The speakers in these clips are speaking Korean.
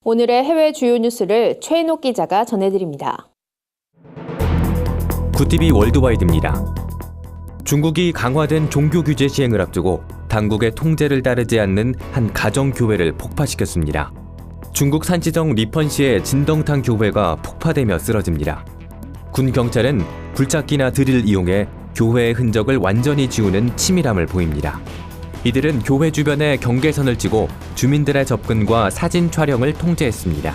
오늘의 해외 주요 뉴스를 최인옥 기자가 전해드립니다. 굿티비 월드와이드입니다. 중국이 강화된 종교 규제 시행을 앞두고 당국의 통제를 따르지 않는 한 가정교회를 폭파시켰습니다. 중국 산시성 리펀시의 진덩탕 교회가 폭파되며 쓰러집니다. 군 경찰은 굴착기나 드릴을 이용해 교회의 흔적을 완전히 지우는 치밀함을 보입니다. 이들은 교회 주변에 경계선을 치고 주민들의 접근과 사진 촬영을 통제했습니다.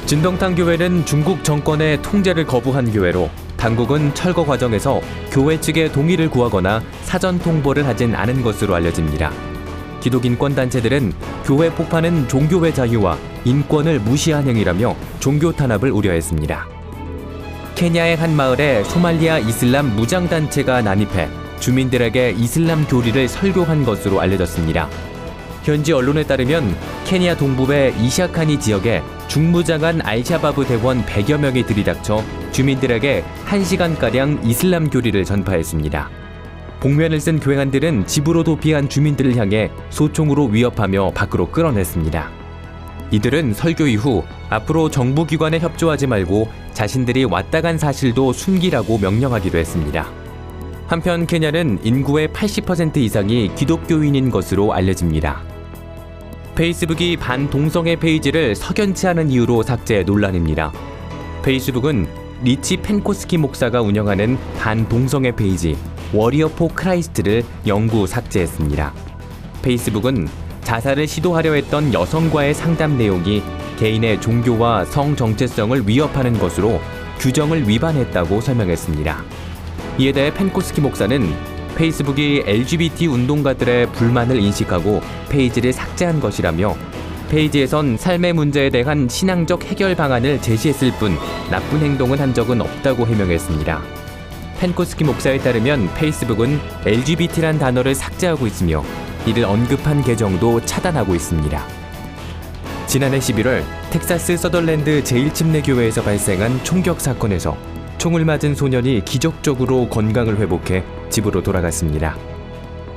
진덩탕 교회는 중국 정권의 통제를 거부한 교회로 당국은 철거 과정에서 교회 측의 동의를 구하거나 사전 통보를 하진 않은 것으로 알려집니다. 기독인권단체들은 교회 폭파는 종교의 자유와 인권을 무시한 행위라며 종교 탄압을 우려했습니다. 케냐의 한 마을에 소말리아 이슬람 무장단체가 난입해 주민들에게 이슬람 교리를 설교한 것으로 알려졌습니다. 현지 언론에 따르면 케냐 동부의 이샤카니 지역에 중무장한 알샤바브 대원 100여 명이 들이닥쳐 주민들에게 1시간가량 이슬람 교리를 전파했습니다. 복면을 쓴 교행한들은 집으로 도피한 주민들을 향해 소총으로 위협하며 밖으로 끌어냈습니다. 이들은 설교 이후 앞으로 정부기관에 협조하지 말고 자신들이 왔다 간 사실도 숨기라고 명령하기도 했습니다. 한편 케냐는 인구의 80% 이상이 기독교인인 것으로 알려집니다. 페이스북이 반동성애 페이지를 석연치 않은 이유로 삭제 논란입니다. 페이스북은 리치 펜코스키 목사가 운영하는 반동성애 페이지 워리어 포 크라이스트를 영구 삭제했습니다. 페이스북은 자살을 시도하려 했던 여성과의 상담 내용이 개인의 종교와 성 정체성을 위협하는 것으로 규정을 위반했다고 설명했습니다. 이에 대해 펜코스키 목사는 페이스북이 LGBT 운동가들의 불만을 인식하고 페이지를 삭제한 것이라며 페이지에선 삶의 문제에 대한 신앙적 해결 방안을 제시했을 뿐 나쁜 행동은 한 적은 없다고 해명했습니다. 펜코스키 목사에 따르면 페이스북은 LGBT란 단어를 삭제하고 있으며 이를 언급한 계정도 차단하고 있습니다. 지난해 11월 텍사스 서덜랜드 제1침례교회에서 발생한 총격 사건에서 총을 맞은 소년이 기적적으로 건강을 회복해 집으로 돌아갔습니다.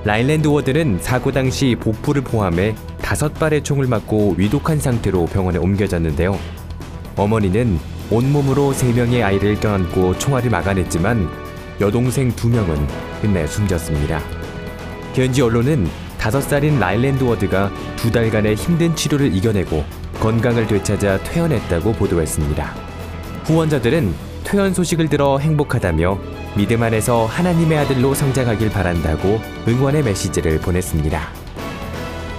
라일랜드 워드는 사고 당시 복부를 포함해 5발의 총을 맞고 위독한 상태로 병원에 옮겨졌는데요. 어머니는 온몸으로 3명의 아이를 껴안고 총알을 막아냈지만 여동생 2명은 끝내 숨졌습니다. 현지 언론은 5살인 라일랜드 워드가 2달간의 힘든 치료를 이겨내고 건강을 되찾아 퇴원했다고 보도했습니다. 후원자들은 퇴원 소식을 들어 행복하다며 믿음 안에서 하나님의 아들로 성장하길 바란다고 응원의 메시지를 보냈습니다.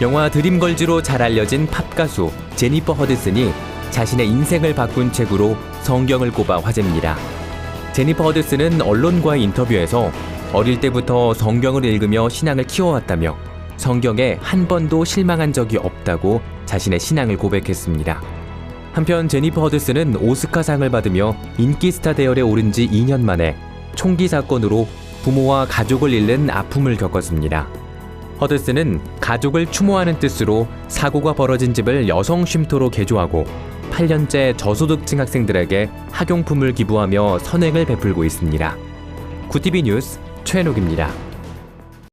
영화 드림걸즈로 잘 알려진 팝 가수 제니퍼 허드슨이 자신의 인생을 바꾼 책으로 성경을 꼽아 화제입니다. 제니퍼 허드슨은 언론과의 인터뷰에서 어릴 때부터 성경을 읽으며 신앙을 키워왔다며 성경에 한 번도 실망한 적이 없다고 자신의 신앙을 고백했습니다. 한편 제니퍼 허드슨은 오스카상을 받으며 인기 스타 대열에 오른 지 2년 만에 총기 사건으로 부모와 가족을 잃는 아픔을 겪었습니다. 허드슨은 가족을 추모하는 뜻으로 사고가 벌어진 집을 여성 쉼터로 개조하고 8년째 저소득층 학생들에게 학용품을 기부하며 선행을 베풀고 있습니다. 굿티비 뉴스 최인옥입니다.